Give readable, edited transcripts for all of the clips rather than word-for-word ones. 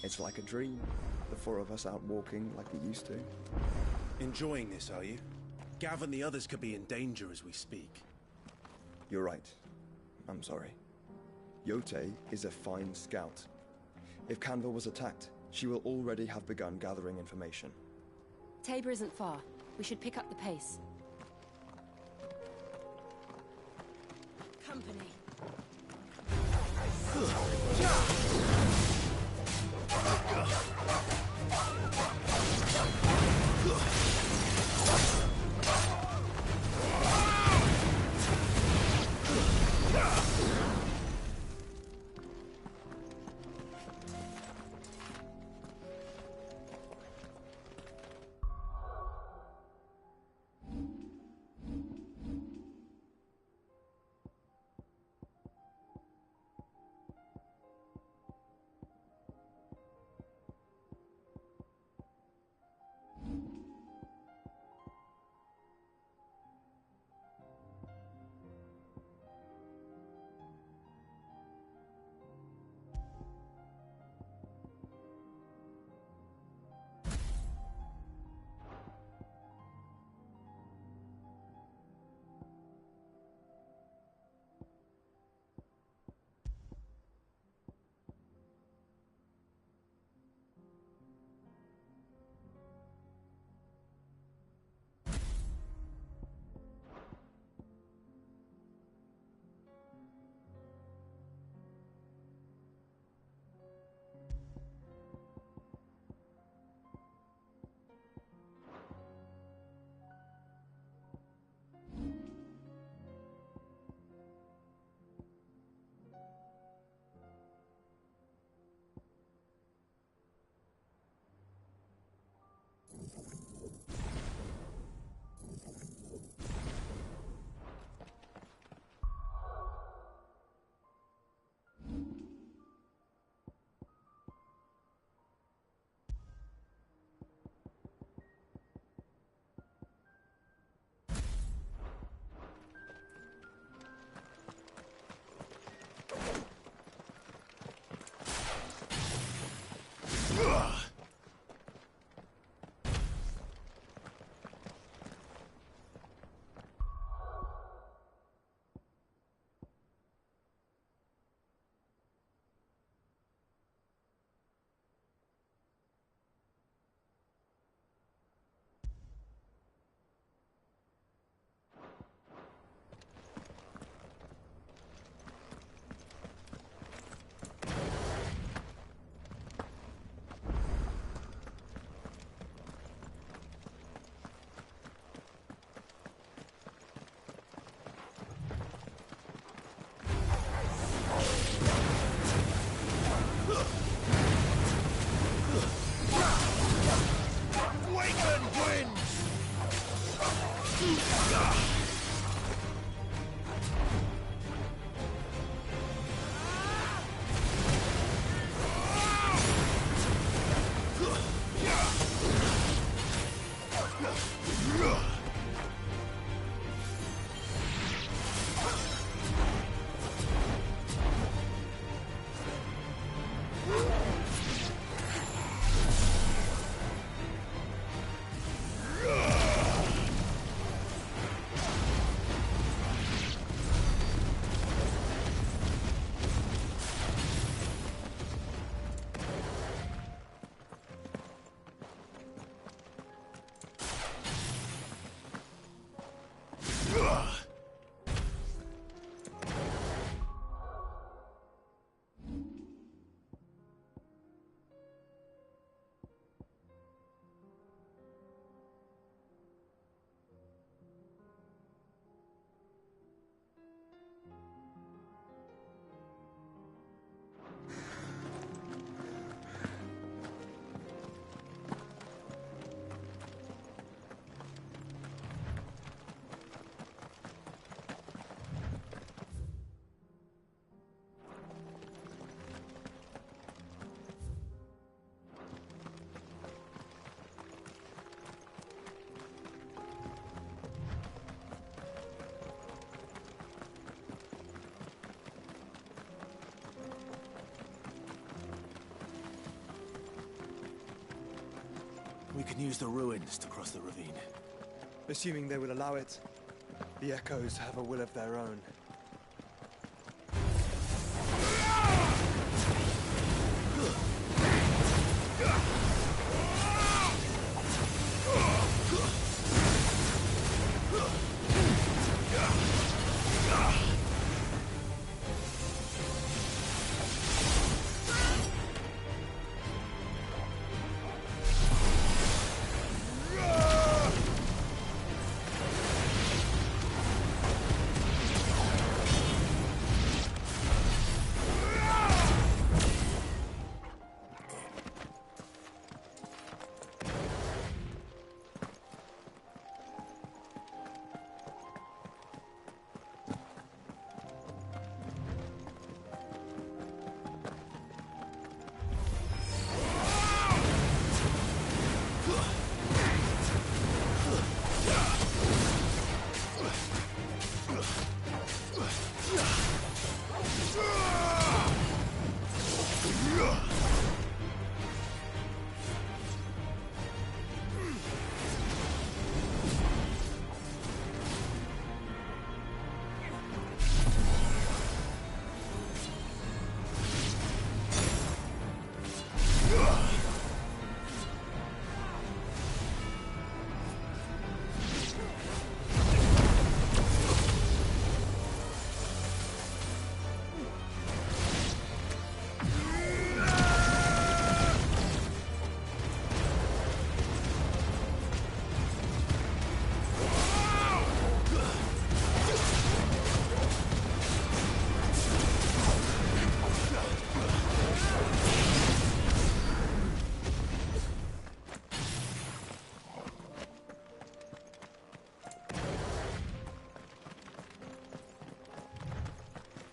It's like a dream. The four of us out walking like we used to. Enjoying this, are you? Gav and the others could be in danger as we speak. You're right. I'm sorry. Yote is a fine scout. If Canville was attacked, she will already have begun gathering information. Tabor isn't far. We should pick up the pace. Company. can use the ruins to cross the ravine. Assuming they will allow it. The echoes have a will of their own.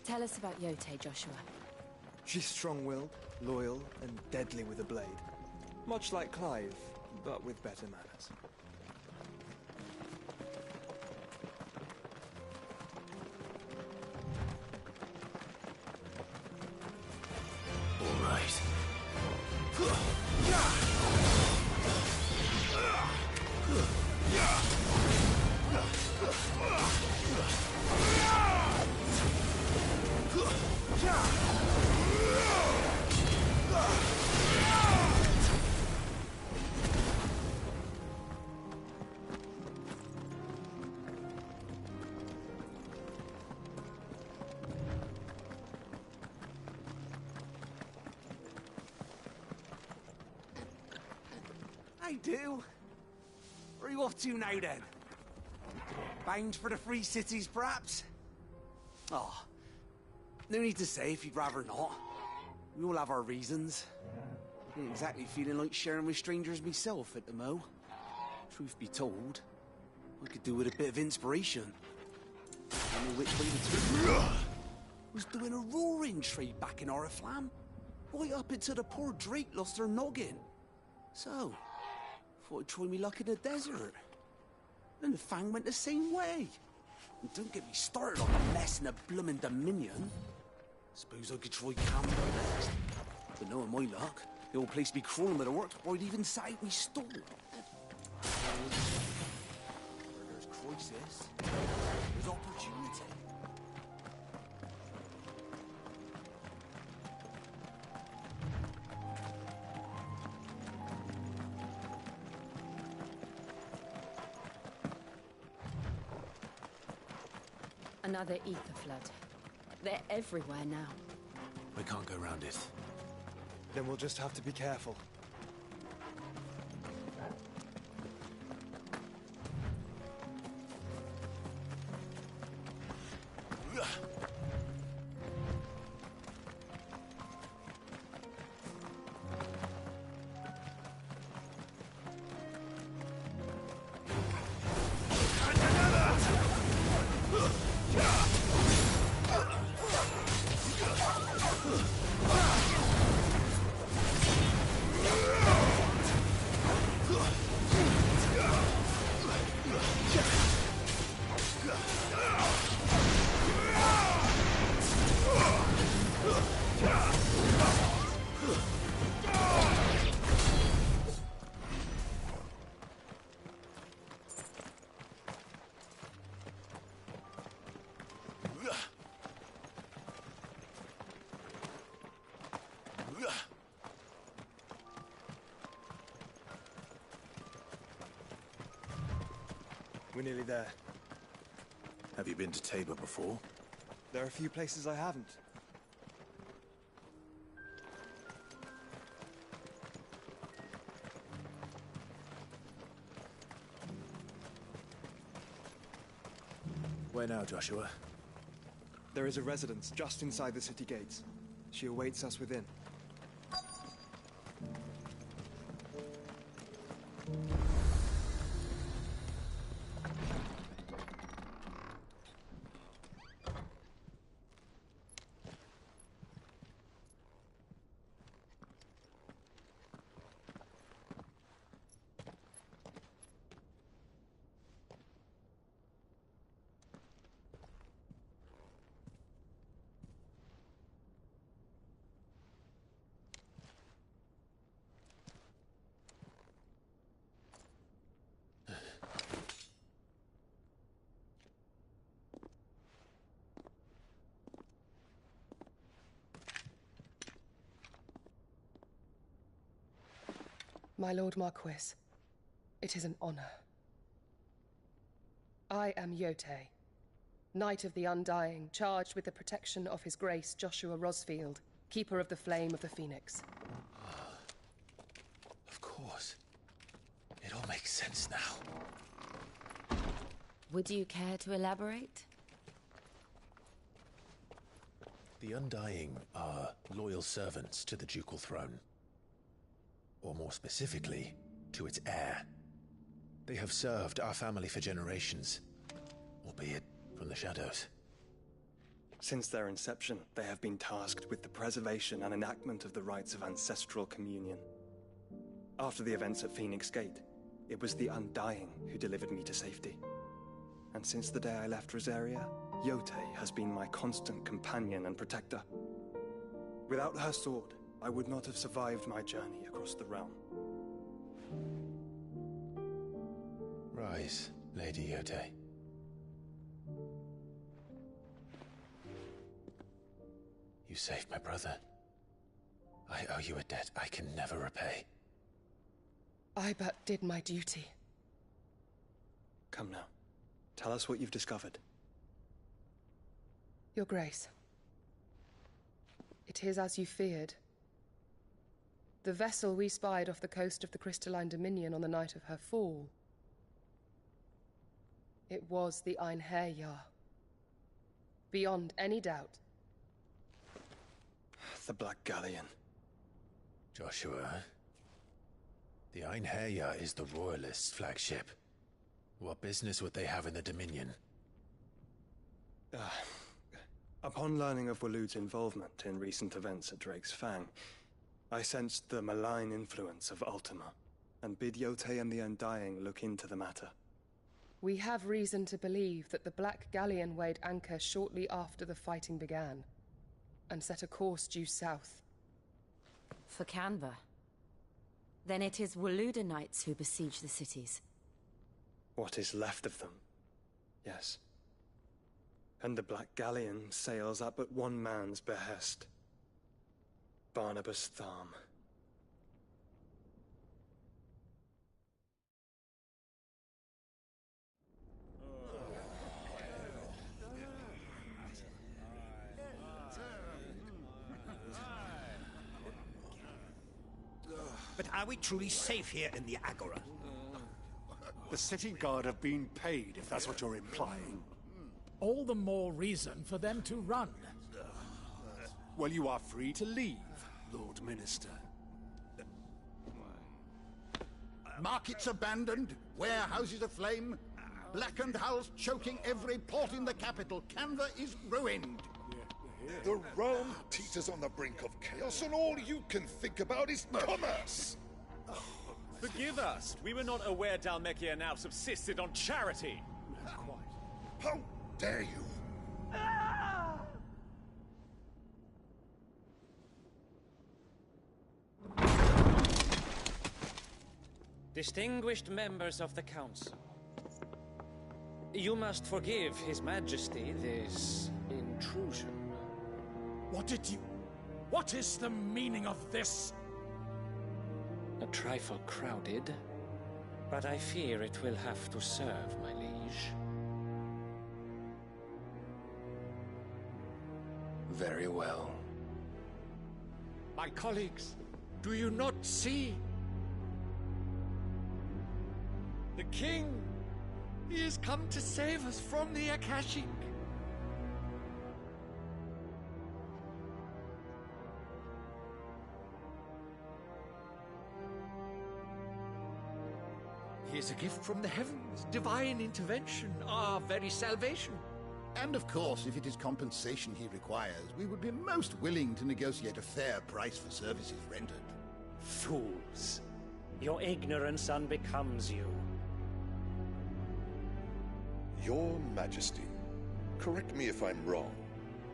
Tell us about Yote, Joshua. She's strong-willed, loyal, and deadly with a blade. Much like Clive, but with better manners. All right. I do. Where are you off to now, then? Bound for the Free Cities, perhaps? Oh, no need to say if you'd rather not. We all have our reasons. Ain't exactly feeling like sharing with strangers myself at the mo. Truth be told, I could do with a bit of inspiration. I know which way to turn. Was doing a roaring trade back in Oriflamme. Right up until the poor Drake lost her noggin. So, thought I'd try me luck in the desert. And the Fang went the same way. And don't get me started on the mess in the bloomin' Dominion. Suppose I could try Canada next. But knowing my luck, the old place be crawling with the work before I'd even sat out me stall. Where there's crisis, there's opportunity. Another ether flood. They're everywhere now. I can't go around it. Then we'll just have to be careful. We're nearly there. Have you been to Tabor before? There are a few places I haven't. Where now, Joshua? There is a residence just inside the city gates. She awaits us within. My Lord Marquis, it is an honor. I am Yotei, Knight of the Undying, charged with the protection of His Grace Joshua Rosfield, Keeper of the Flame of the Phoenix. Of course. It all makes sense now. Would you care to elaborate? The Undying are loyal servants to the ducal throne. Or more specifically, to its heir. They have served our family for generations, albeit from the shadows. Since their inception, they have been tasked with the preservation and enactment of the rites of ancestral communion. After the events at Phoenix Gate, it was the Undying who delivered me to safety. And since the day I left Rosaria, Yotei has been my constant companion and protector. Without her sword, I would not have survived my journey across the realm. Rise, Lady Yotei. You saved my brother. I owe you a debt I can never repay. I but did my duty. Come now. Tell us what you've discovered. Your Grace. It is as you feared. The vessel we spied off the coast of the Crystalline Dominion on the night of her fall. It was the Einherjar. Beyond any doubt. The Black Galleon. Joshua, the Einherjar is the Royalists' flagship. What business would they have in the Dominion? Upon learning of Waloed's involvement in recent events at Drake's Fang, I sensed the malign influence of Ultima, and bid Yotei and the Undying look into the matter. We have reason to believe that the Black Galleon weighed anchor shortly after the fighting began, and set a course due south. For Canva. Then it is Waloed knights who besiege the cities. What is left of them, yes. And the Black Galleon sails at but one man's behest. Barnabas Tharm. But are we truly safe here in the Agora? The city guard have been paid, if that's what you're implying. All the more reason for them to run. Well, you are free to leave, Lord Minister. Markets abandoned, warehouses aflame, blackened hulls choking every port in the capital. Canva is ruined. The realm teeters on the brink of chaos, and all you can think about is commerce! Forgive us! We were not aware Dhalmekia now subsisted on charity! How dare you! Distinguished members of the Council, you must forgive His Majesty this intrusion. What is the meaning of this? A trifle crowded, But I fear it will have to serve, my liege. Very well. My colleagues, do you not see? The king! He has come to save us from the Akashic! He is a gift from the heavens, divine intervention, our very salvation. And of course, if it is compensation he requires, we would be most willing to negotiate a fair price for services rendered. Fools! Your ignorance unbecomes you. Your Majesty, correct me if I'm wrong,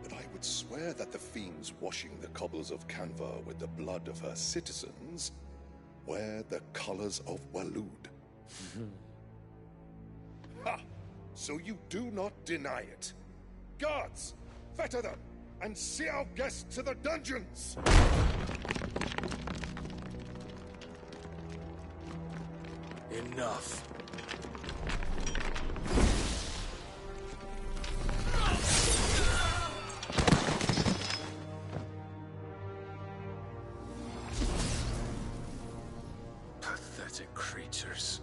but I would swear that the fiends washing the cobbles of Canva with the blood of her citizens wear the colors of Waloed. Ha! So you do not deny it. Guards, fetter them, and see our guests to the dungeons! Enough. Pathetic creatures.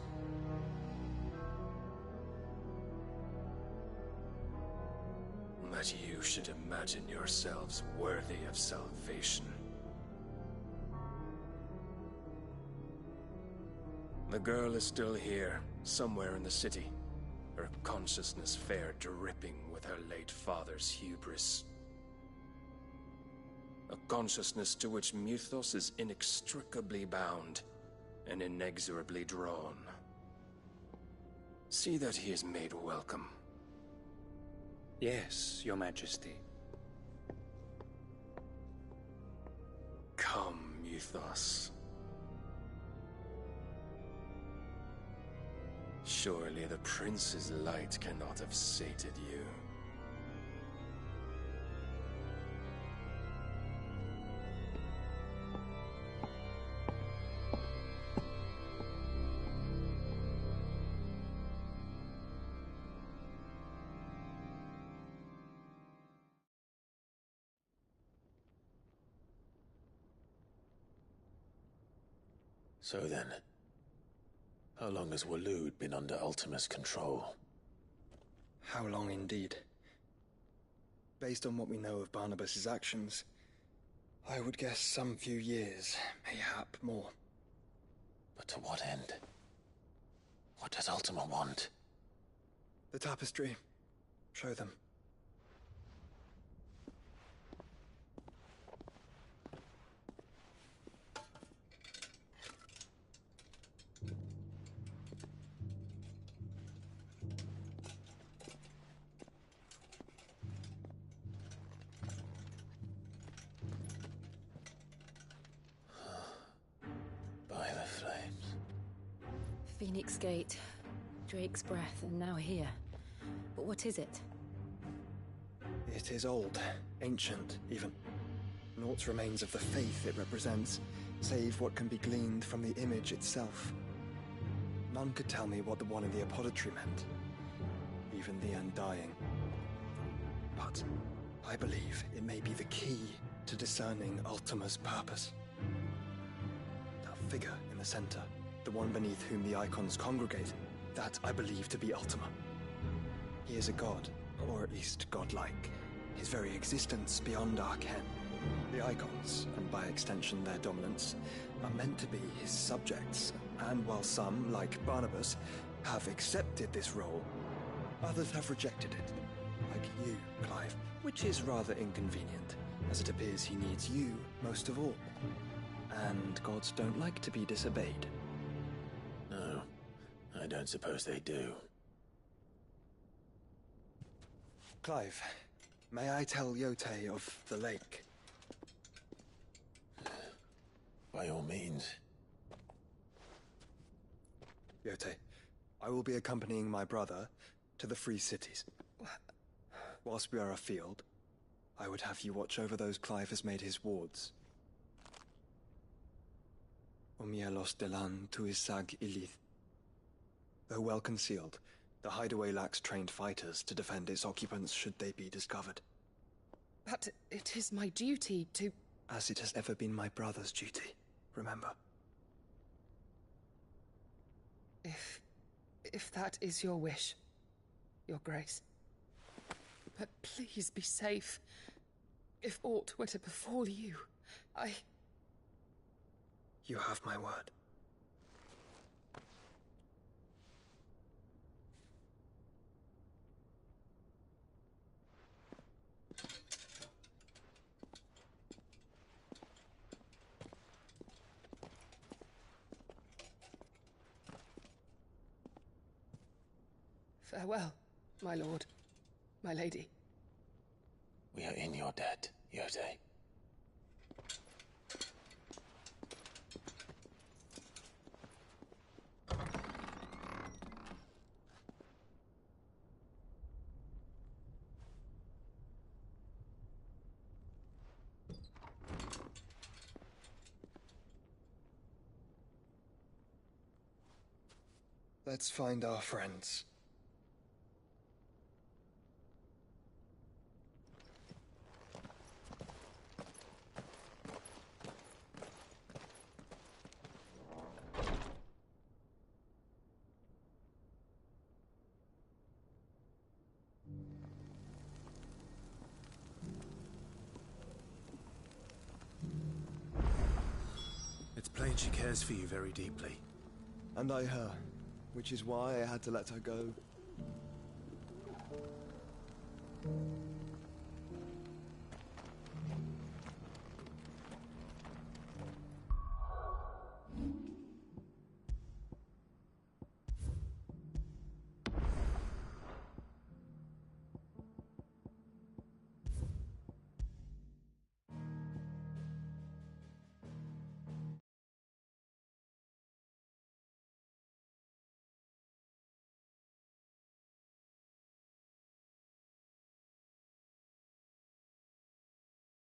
That you should imagine yourselves worthy of salvation. The girl is still here, somewhere in the city. Her consciousness fair dripping with her late father's hubris. A consciousness to which Mythos is inextricably bound and inexorably drawn. See that he is made welcome. Yes, Your Majesty. Come, Mythos. Surely the prince's light cannot have sated you. So then, how long has Waloed been under Ultima's control? How long indeed? Based on what we know of Barnabas's actions, I would guess some few years, mayhap more. But to what end? What does Ultima want? The tapestry. Show them. By the flames. Phoenix Gate, Drake's Breath, and now here. But what is it? It is old, ancient, even. Naught remains of the faith it represents, save what can be gleaned from the image itself. None could tell me what the one in the apothecary meant, even the Undying. But I believe it may be the key to discerning Ultima's purpose. That figure in the center, the one beneath whom the icons congregate, that I believe to be Ultima. He is a god, or at least godlike, his very existence beyond our ken. The icons, and by extension their dominance, are meant to be his subjects, and while some, like Barnabas, have accepted this role, others have rejected it, like you, Clive, which is rather inconvenient, as it appears he needs you most of all. And gods don't like to be disobeyed. No, I don't suppose they do. Clive, may I tell Yote of the lake? By all means. Yote, I will be accompanying my brother to the Free Cities. Whilst we are afield, I would have you watch over those Clive has made his wards. Omielos delan tuisag ilith. Though well concealed, the hideaway lacks trained fighters to defend its occupants should they be discovered. But it is my duty to... As it has ever been my brother's duty, remember. If that is your wish, Your Grace. But please be safe. If aught were to befall you, You have my word. Farewell, my lord, my lady. We are in your debt, Yode. Let's find our friends. It's plain she cares for you very deeply. And I her, which is why I had to let her go.